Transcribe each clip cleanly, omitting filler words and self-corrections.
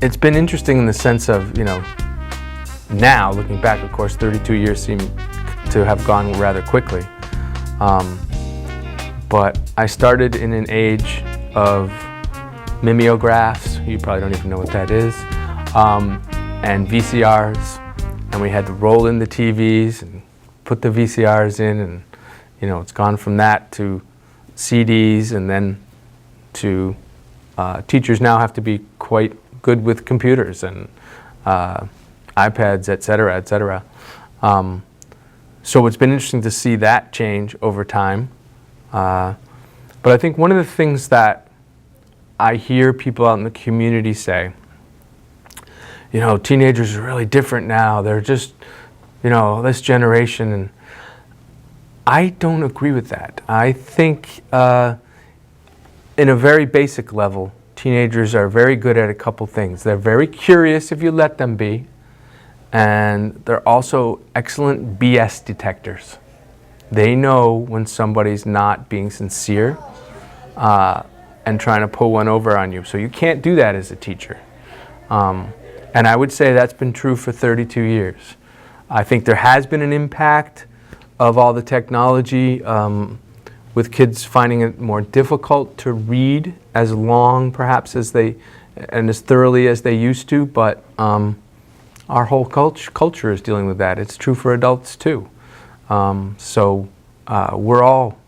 It's been interesting in the sense of, now looking back, of course, 32 years seem to have gone rather quickly. But I started in an age of mimeographs, you probably don't even know what that is, and VCRs, and we had to roll in the TVs and put the VCRs in, and it's gone from that to CDs, and then to teachers now have to be quite good with computers and iPads, et cetera, et cetera. So it's been interesting to see that change over time. But I think one of the things that I hear people out in the community say, teenagers are really different now. They're just, this generation. And I don't agree with that. I think in a very basic level, teenagers are very good at a couple things. They're very curious if you let them be, and they're also excellent BS detectors. They know when somebody's not being sincere and trying to pull one over on you. So you can't do that as a teacher. And I would say that's been true for 32 years. I think there has been an impact of all the technology with kids finding it more difficult to read as long perhaps as they and as thoroughly as they used to, but our whole culture is dealing with that. It's true for adults too. So we're all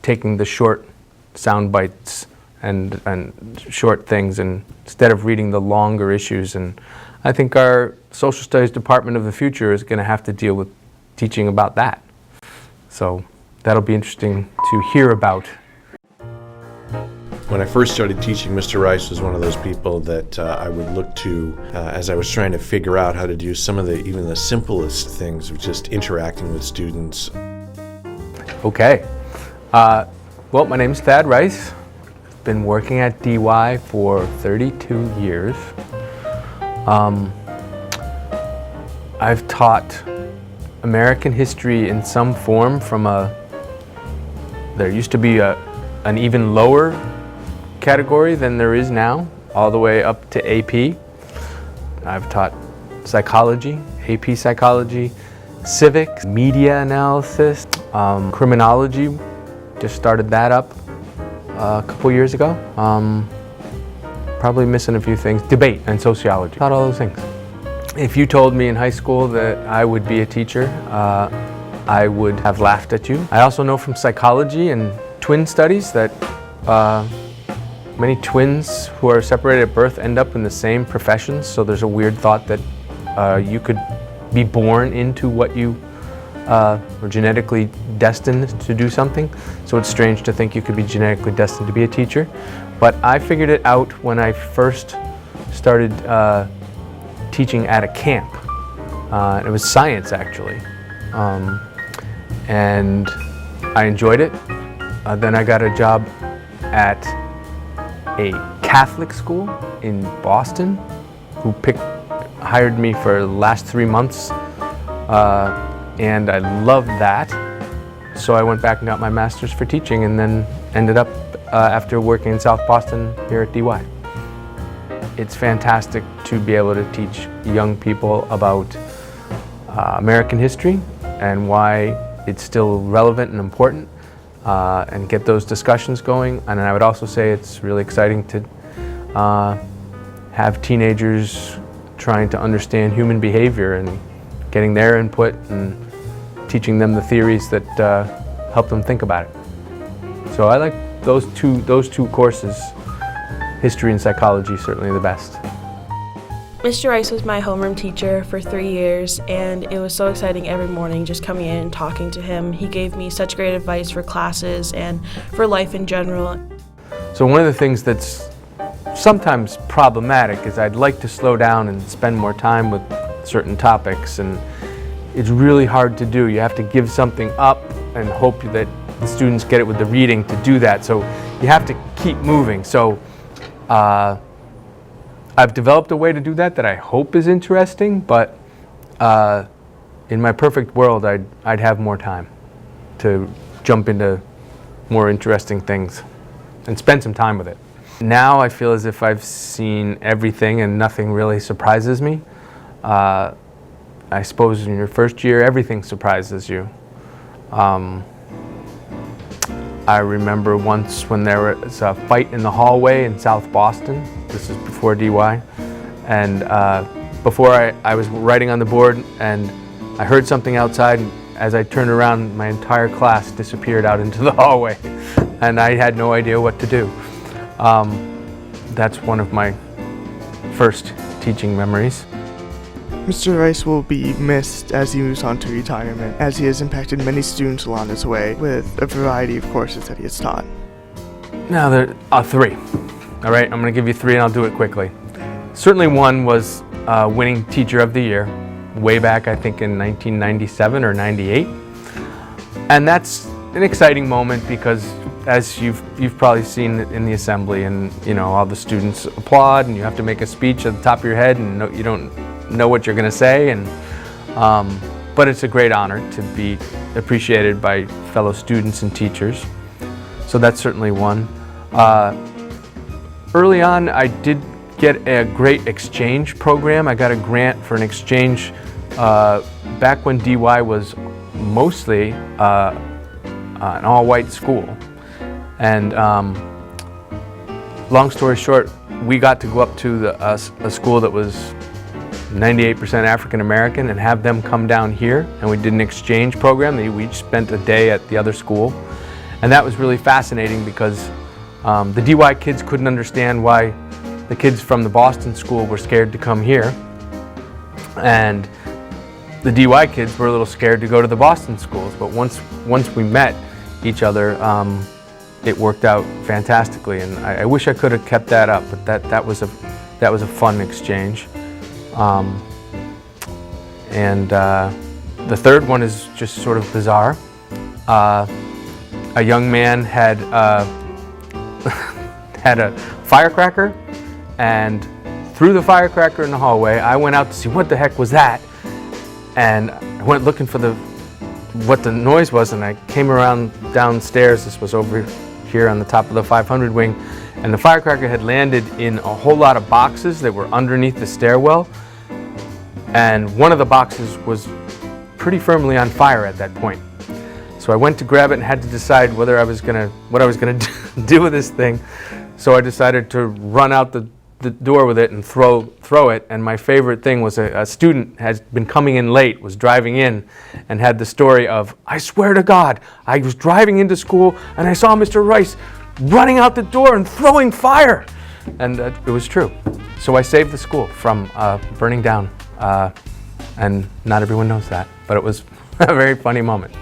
taking the short sound bites and short things instead of reading the longer issues. And I think our social studies department of the future is going to have to deal with teaching about that. So that'll be interesting to hear about. When I first started teaching, Mr. Rice was one of those people that I would look to as I was trying to figure out how to do some of even the simplest things of just interacting with students. Okay. Well, my name is Thad Rice. I've been working at DY for 32 years. I've taught American history in some form from there used to be an even lower category than there is now, all the way up to AP. I've taught psychology, AP psychology, civics, media analysis, criminology, just started that up a couple years ago. Probably missing a few things, debate and sociology, taught all those things. If you told me in high school that I would be a teacher, I would have laughed at you. I also know from psychology and twin studies that many twins who are separated at birth end up in the same professions, so there's a weird thought that you could be born into what you were genetically destined to do something. So it's strange to think you could be genetically destined to be a teacher. But I figured it out when I first started teaching at a camp. It was science, actually. And I enjoyed it. Then I got a job at a Catholic school in Boston who hired me for the last 3 months, and I loved that. So I went back and got my master's for teaching, and then ended up after working in South Boston here at DY. It's fantastic to be able to teach young people about American history and why it's still relevant and important, and get those discussions going. And I would also say it's really exciting to have teenagers trying to understand human behavior and getting their input and teaching them the theories that help them think about it. So I like those two courses. History and psychology, certainly the best. Mr. Rice was my homeroom teacher for 3 years, and it was so exciting every morning just coming in and talking to him. He gave me such great advice for classes and for life in general. So one of the things that's sometimes problematic is I'd like to slow down and spend more time with certain topics, and it's really hard to do. You have to give something up and hope that the students get it with the reading to do that. So you have to keep moving. So I've developed a way to do that I hope is interesting, but in my perfect world, I'd have more time to jump into more interesting things and spend some time with it. Now I feel as if I've seen everything and nothing really surprises me. I suppose in your first year, everything surprises you. I remember once when there was a fight in the hallway in South Boston. This is before DY. And before I was writing on the board, and I heard something outside, and as I turned around, my entire class disappeared out into the hallway, and I had no idea what to do. That's one of my first teaching memories. Mr. Rice will be missed as he moves on to retirement, as he has impacted many students along his way with a variety of courses that he has taught. Now there are three. All right, I'm going to give you three and I'll do it quickly. Certainly one was winning Teacher of the Year way back, I think in 1997 or 98. And that's an exciting moment because as you've probably seen in the assembly, and all the students applaud and you have to make a speech at the top of your head and you don't know what you're going to say, and but it's a great honor to be appreciated by fellow students and teachers. So that's certainly one. Early on, I did get a great exchange program. I got a grant for an exchange back when DY was mostly an all-white school. And long story short, we got to go up to a school that was 98% African American and have them come down here, and we did an exchange program. We each spent a day at the other school, and that was really fascinating because the DY kids couldn't understand why the kids from the Boston school were scared to come here, and the DY kids were a little scared to go to the Boston schools. But once we met each other, it worked out fantastically, and I wish I could have kept that up. But that was a fun exchange. The third one is just sort of bizarre. A young man had had a firecracker, and threw the firecracker in the hallway. I went out to see what the heck was that, and I went looking for what the noise was, and I came around downstairs. This was over here on the top of the 500 wing, and the firecracker had landed in a whole lot of boxes that were underneath the stairwell, and one of the boxes was pretty firmly on fire at that point. So I went to grab it and had to decide what I was gonna do with this thing. So I decided to run out the door with it and throw it. And my favorite thing was a student had been coming in late, was driving in, and had the story of, I swear to God, I was driving into school and I saw Mr. Rice running out the door and throwing fire. And it was true. So I saved the school from burning down. And not everyone knows that, but it was a very funny moment.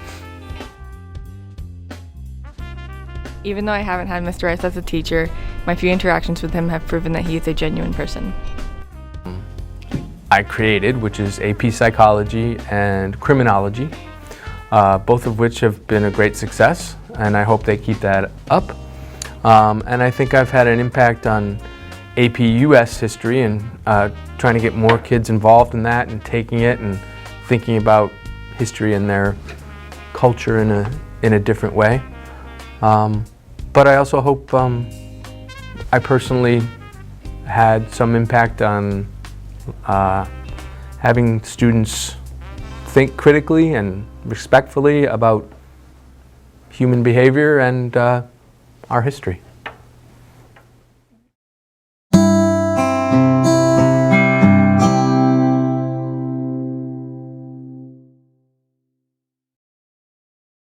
Even though I haven't had Mr. Rice as a teacher, my few interactions with him have proven that he is a genuine person. I created, which is AP Psychology and Criminology, both of which have been a great success, and I hope they keep that up. And I think I've had an impact on AP US History and trying to get more kids involved in that and taking it and thinking about history and their culture in a different way. But I also hope I personally had some impact on having students think critically and respectfully about human behavior and our history.